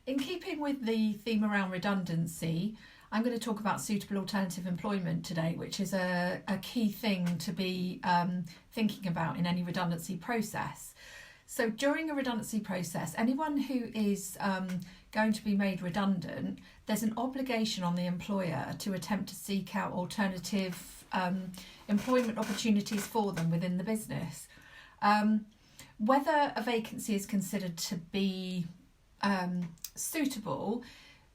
In keeping with the theme around redundancy, I'm going to talk about suitable alternative employment today, which is a key thing to be thinking about in any redundancy process. So during a redundancy process, anyone who is going to be made redundant, there's an obligation on the employer to attempt to seek out alternative employment opportunities for them within the business. Whether a vacancy is considered to be suitable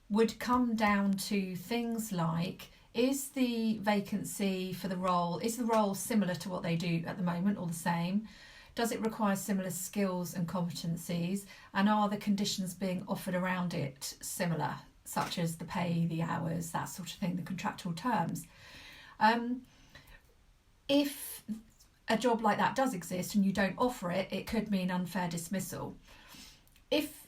would come down to things like, is the vacancy for the role, is the role similar to what they do at the moment or the same? Does it require similar skills and competencies? And are the conditions being offered around it similar, such as the pay, the hours, that sort of thing, the contractual terms? If a job like that does exist and you don't offer it, it could mean unfair dismissal.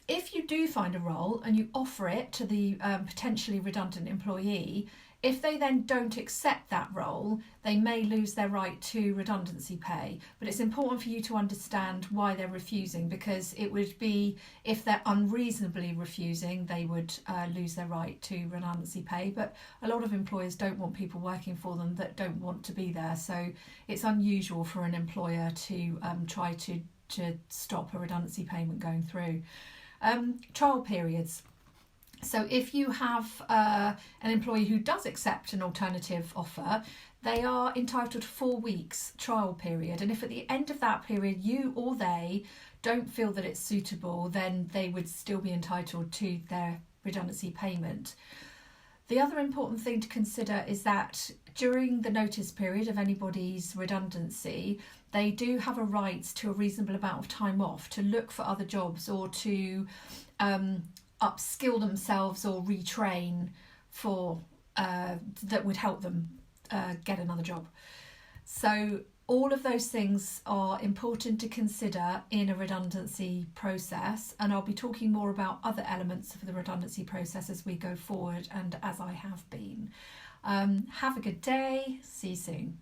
If you do find a role and you offer it to the potentially redundant employee, if they then don't accept that role, they may lose their right to redundancy pay. But it's important for you to understand why they're refusing, because it would be, if they're unreasonably refusing, they would lose their right to redundancy pay. But a lot of employers don't want people working for them that don't want to be there. So it's unusual for an employer to try to stop a redundancy payment going through. Trial periods. So if you have an employee who does accept an alternative offer, they are entitled to 4 weeks trial period. And if at the end of that period you or they don't feel that it's suitable, then they would still be entitled to their redundancy payment. The other important thing to consider is that during the notice period of anybody's redundancy, they do have a right to a reasonable amount of time off to look for other jobs or to upskill themselves or retrain for that would help them get another job. So all of those things are important to consider in a redundancy process, and I'll be talking more about other elements of the redundancy process as we go forward and as I have been. Have a good day. See you soon.